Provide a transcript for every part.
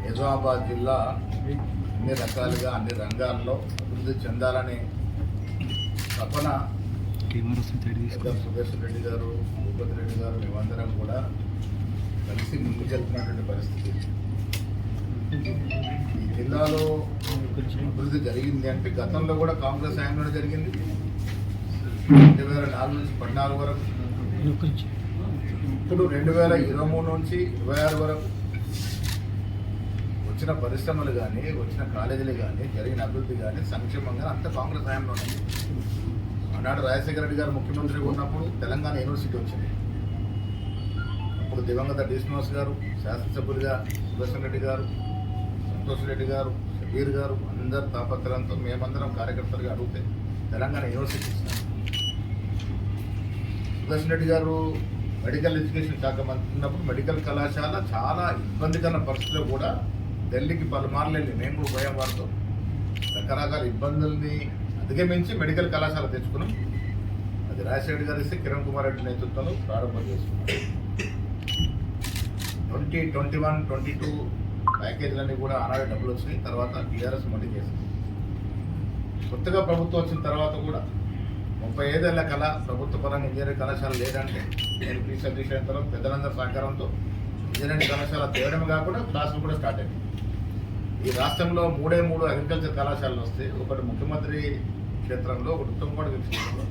నిజామాబాద్ జిల్లా అన్ని రకాలుగా అన్ని రంగాల్లో అభివృద్ధి చెందాలని తపన సురేష్ రెడ్డి గారు, భూపతి రెడ్డి గారు మేమందరం కూడా కలిసి ముందుకెళ్తున్నటువంటి పరిస్థితి. ఈ జిల్లాలో అభివృద్ధి జరిగింది అంటే గతంలో కూడా కాంగ్రెస్ హయాంలోనే జరిగింది. 2004 నుంచి 14 వరకు, ఇప్పుడు 2023 నుంచి 26 వరకు వచ్చిన పరిశ్రమలు కానీ, వచ్చిన కాలేజీలు కానీ, జరిగిన అభివృద్ధి కానీ, సంక్షేమం కానీ అంతా కాంగ్రెస్ హయాంలోనే. ఆనాడు రాజశేఖర రెడ్డి గారు ముఖ్యమంత్రిగా ఉన్నప్పుడు తెలంగాణ యూనివర్సిటీ వచ్చింది. అప్పుడు దివంగత డి శ్రీనివాస్ గారు శాసనసభ్యులుగా, సుదర్శన్ రెడ్డి గారు, సంతోష్ రెడ్డి గారు, షబీర్ గారు అందరు తాపత్రయంతో మేమందరం కార్యకర్తలుగా అడిగితే తెలంగాణ యూనివర్సిటీ ఇచ్చినాం. సుదర్శన్ రెడ్డి గారు మెడికల్ ఎడ్యుకేషన్ శాఖ మంత్రి ఉన్నప్పుడు మెడికల్ కళాశాల చాలా ఇబ్బందికర పరిస్థితుల్లో కూడా ఢిల్లీకి పలుమార్లు వెళ్ళి మేము కూడా పోయాం. వారితో రకరకాల ఇబ్బందుల్ని అధిగమించి మెడికల్ కళాశాల తెచ్చుకున్నాం. అది రాజశేఖర్ గారు ఇస్తే కిరణ్ కుమార్ రెడ్డి నేతృత్వంలో ప్రారంభం చేసుకున్నాం. 2021, 22 ప్యాకేజీలన్నీ కూడా ఆనాడే డబ్బులు వచ్చినాయి. తర్వాత టీఆర్ఎస్ మళ్ళీ చేసింది. కొత్తగా ప్రభుత్వం వచ్చిన తర్వాత కూడా 35 ఏళ్ల కళ ప్రభుత్వ పరంగా ఇంజనీరింగ్ కళాశాల లేదంటే నేను ప్లీజ్ అధ్యక్షులైన తర్వాత పెద్దలందరి సహకారంతో ఇంజనీరింగ్ కళాశాల తేవడమే కాకుండా క్లాసులు కూడా స్టార్ట్ అయింది. ఈ రాష్ట్రంలో 3 అగ్రికల్చర్ కళాశాలలు వస్తే, ఒకటి ముఖ్యమంత్రి క్షేత్రంలో, ఒకటి ఉత్తమకోట క్షేత్రంలో,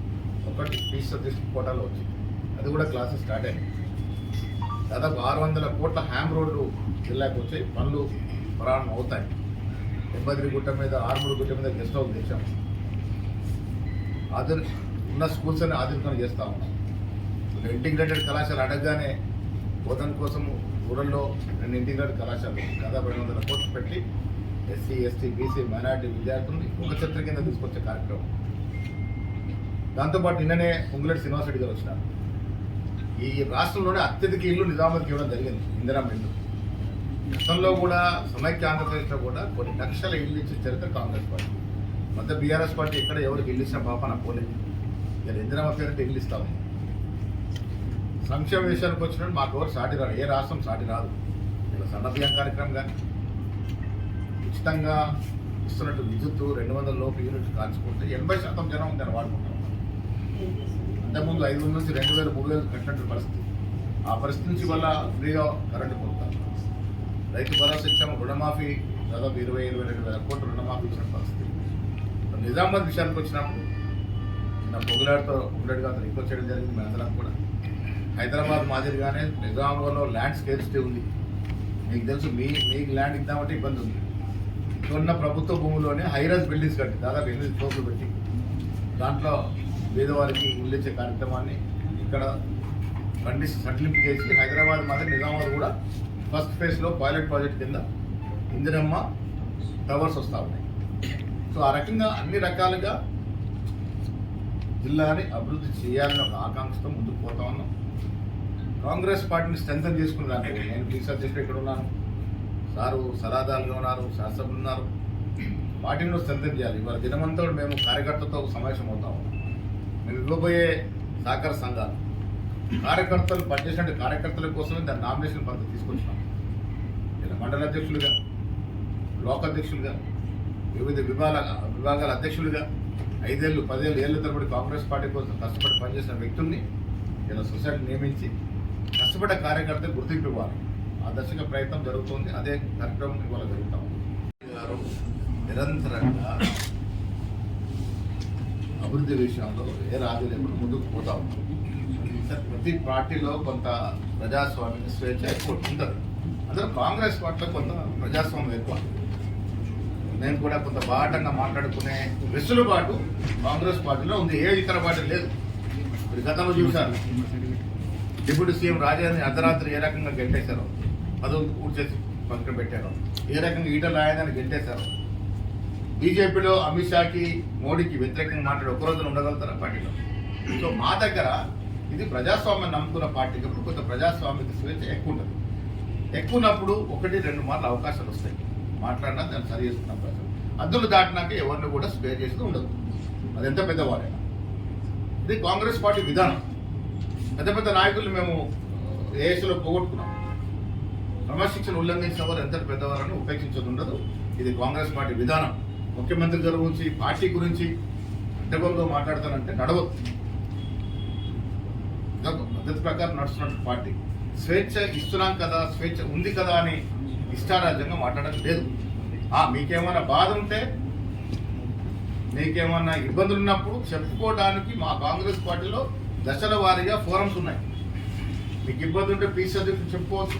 ఒకటి ప్లీజ్ అధ్యక్షుల కోటాలో వచ్చింది. అది కూడా క్లాసెస్ స్టార్ట్ అయింది. దాదాపు 600 కోట్ల హ్యామ్ రోడ్లు జిల్లాకు వచ్చాయి. పనులు ప్రారంభం అవుతాయి. ఎంబద్రి గుట్ట మీద, ఆర్మూరు గుట్ట మీద గెస్ట్ హౌస్ తెచ్చాము. ఉన్న స్కూల్స్ అని ఆధునికం చేస్తా ఉన్నాం. ఇంటిగ్రేటెడ్ కళాశాల అడగగానే బోధన కోసం ఊళ్ళలో 2 ఇంటిగ్రేటెడ్ కళాశాలలు దాదాపు 200 కోట్లు పెట్టి ఎస్సీ, ఎస్టీ, బీసీ, మైనార్టీ విద్యార్థుల్ని ఒక ఛత్రం కింద తీసుకొచ్చే కార్యక్రమం. దాంతోపాటు నిన్ననే పొంగులేటి శ్రీనివాసరెడ్డి గారు వచ్చినారు. ఈ రాష్ట్రంలోనే అత్యధిక ఇల్లు నిజామాబాద్కి ఇవ్వడం జరిగింది, ఇందిరమ్మ ఇల్లు. గతంలో కూడా సమైక్య ఆంధ్రప్రదేశ్లో కూడా కొన్ని లక్షల ఇల్లు ఇచ్చిన చరిత్ర కాంగ్రెస్ పార్టీ. మధ్య బీఆర్ఎస్ పార్టీ ఎక్కడ ఎవరికి ఇల్లు ఇచ్చిన పాపన పోలేదు. ఇలా ఇందిరమ్మ పేరుంటే ఇల్లు ఇస్తాము. సంక్షేమ విషయానికి వచ్చినట్టు మాకు ఎవరు సాటి రాదు, ఏ రాష్ట్రం సాటి రాదు. ఇలా సన్నబియ్యం కార్యక్రమం కానీ, ఉచితంగా ఇస్తున్నట్టు విద్యుత్తు 200 లోపు యూనిట్లు కాల్చుకుంటే 80% జనం దాన్ని వాడుకుంటాం. అంతకుముందు 5,000 నుంచి 2,000, 3,000 కట్టినట్టు పరిస్థితి. ఆ పరిస్థితి నుంచి వల్ల ఫ్రీగా కరెంటు పొందుతారు. రైతు భరోసా ఇచ్చాము, రుణమాఫీ దాదాపు 20-22 వేల కోట్లు రుణమాఫీ ఇచ్చిన పరిస్థితి. నిజామాబాద్ విషయానికి వచ్చినప్పుడు నా పొంగులాడితో ఉండేట్టుగా అతను రిక్వెస్ట్ చేయడం జరిగింది. మనందరం కూడా హైదరాబాద్ మాదిరిగానే నిజామాబాద్లో ల్యాండ్ స్కేర్సిటీ ఉంది. మీకు తెలుసు, మీకు ల్యాండ్ ఇద్దామంటే ఇబ్బంది ఉంది. ఉన్న ప్రభుత్వ భూముల్లోనే హైరైజ్ బిల్డింగ్స్ కట్టి దాదాపు 8 ఫ్లోర్లు పెట్టి దాంట్లో పేదవారికి ఇల్లు ఇచ్చే కార్యక్రమాన్ని ఇక్కడ కండిషన్ సెటిల్మెంట్ చేసి హైదరాబాద్ మాదిరి నిజామాబాద్ కూడా ఫస్ట్ ఫేజ్లో పైలట్ ప్రాజెక్ట్ కింద ఇందిరమ్మ టవర్స్ వస్తూ ఉన్నాయి. సో ఆ రకంగా అన్ని రకాలుగా జిల్లాని అభివృద్ధి చేయాలని ఒక ఆకాంక్షతో ముందుకు పోతా ఉన్నాం. కాంగ్రెస్ పార్టీని స్ట్రెంథన్ చేసుకునే దాంట్లో నేను ప్లీజ్ అధ్యక్షుడు ఇక్కడ ఉన్నాను, సారు సరాదాలుగా ఉన్నారు, శాసనసభ్యులు ఉన్నారు. పార్టీని స్ట్రెంథన్ చేయాలి. ఇవాళ దినమంతా మేము కార్యకర్తలతో సమావేశం అవుతా ఉన్నాం. మేము ఇవ్వబోయే సహకార సంఘాలు కార్యకర్తలు పనిచేసిన కార్యకర్తల కోసమే దాని నామినేషన్ పద్ధతి తీసుకొచ్చినాం. ఇలా మండల అధ్యక్షులుగా, బ్లాక్ అధ్యక్షులుగా, వివిధ విభాగాల అధ్యక్షులుగా 5 ఏళ్ళు 10 ఏళ్ళ తరబడి కాంగ్రెస్ పార్టీ కోసం కష్టపడి పనిచేసిన వ్యక్తుల్ని ఇలా సొసైటీ నియమించి కష్టపడ్డ కార్యకర్తలు గుర్తింపు ఇవ్వాలి. ఆ దశగా ప్రయత్నం జరుగుతుంది. అదే కార్యక్రమం ఇవాళ జరుగుతాం. నిరంతరంగా అభివృద్ధి విషయంలో ఏ రాజు లేకుండా ముందుకు పోతా ఉన్నాం. ప్రతి పార్టీలో కొంత ప్రజాస్వామ్య స్వేచ్ఛ ఎక్కువ ఉంటుంది. అందులో కాంగ్రెస్ పార్టీలో కొంత ప్రజాస్వామ్యం ఎక్కువ. నేను కూడా కొంత బాటంగా మాట్లాడుకునే వెసులుబాటు కాంగ్రెస్ పార్టీలో ఉంది. ఏ ఇతర పార్టీ లేదు. మీరు గతంలో చూశారు, డిప్యూటీ సీఎం రాజాని అర్ధరాత్రి ఏ రకంగా గెంటేశారో, పదవులు పూర్తి చేసి పక్కన పెట్టారో, ఏ రకంగా ఈటల రాజధాని గెంటేశారో. బీజేపీలో అమిత్ షాకి, మోడీకి వ్యతిరేకంగా మాట్లాడి ఒక్కరోజున ఉండగలుగుతారా పార్టీలో? సో మా దగ్గర ఇది ప్రజాస్వామ్యం నమ్ముకున్న పార్టీ కాబట్టి కొంత ప్రజాస్వామ్య స్వేచ్ఛ ఎక్కువ ఉంటుంది. ఎక్కువ ఉన్నప్పుడు 1-2 మార్లు అవకాశాలు వస్తాయి. మాట్లాడినా దాన్ని సరి చేసుకున్న ప్రజలు అద్దులు దాటినాక ఎవరిని కూడా స్పేర్ చేస్తూ ఉండదు. అది ఎంత పెద్దవారైనా. ఇది కాంగ్రెస్ పార్టీ విధానం. పెద్ద పెద్ద నాయకులు మేము ఏఎస్లో పోగొట్టుకున్నాం. క్రమశిక్షణ ఉల్లంఘించిన వారు ఎంత పెద్దవారని ఉపేక్షించదు ఉండదు. ఇది కాంగ్రెస్ పార్టీ విధానం. ముఖ్యమంత్రి గారి గురించి పార్టీ గురించి అడ్డగోలుగా మాట్లాడతానంటే నడవదు. ఇదొక పద్ధతి ప్రకారం నడుస్తున్నట్టు పార్టీ. స్వేచ్ఛ ఇస్తున్నాం కదా, స్వేచ్ఛ ఉంది కదా అని ఇష్టారాజ్యంగా మాట్లాడడం లేదు. మీకేమైనా బాధ ఉంటే, మీకేమన్నా ఇబ్బందులు ఉన్నప్పుడు చెప్పుకోవడానికి మా కాంగ్రెస్ పార్టీలో దశల వారీగా ఫోరమ్స్ ఉన్నాయి. మీకు ఇబ్బంది ఉంటే పీసీ అధ్యక్షులు చెప్పుకోవచ్చు.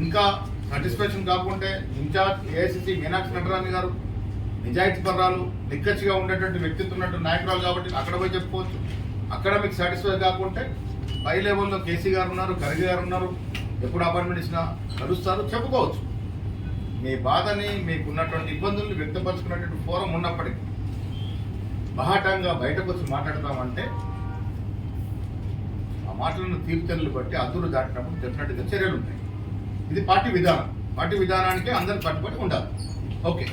ఇంకా సాటిస్ఫాక్షన్ కాకుంటే ఇన్ఛార్జ్ ఏఐసిసి మీనాక్షి నటరాజన్ గారు నిజాయితీ పర్రాలు, నిక్కచ్చిగా ఉండేటువంటి వ్యక్తిత్వం ఉన్నటువంటి నాయకురాలు కాబట్టి అక్కడ పోయి చెప్పుకోవచ్చు. అక్కడ మీకు సాటిస్ఫై కాకుంటే పై లెవెల్లో కేసీ గారు ఉన్నారు, ఖర్గే గారు ఉన్నారు, ఎప్పుడు అపాయింట్మెంట్ ఇచ్చినా కలుస్తారు, చెప్పుకోవచ్చు. మీ బాధని, మీకున్నటువంటి ఇబ్బందుల్ని వ్యక్తపరుచుకున్నటువంటి ఫోరం ఉన్నప్పటికీ బహాటంగా బయటకు వచ్చి మాట్లాడతామంటే ఆ మాటలను తీర్చలు బట్టి అదురు దాటినప్పుడు డెఫినెట్గా చర్యలు ఉంటాయి. ఇది పార్టీ విధానం. పార్టీ విధానానికి అందరూ కట్టుబడి ఉండాలి. ఓకే.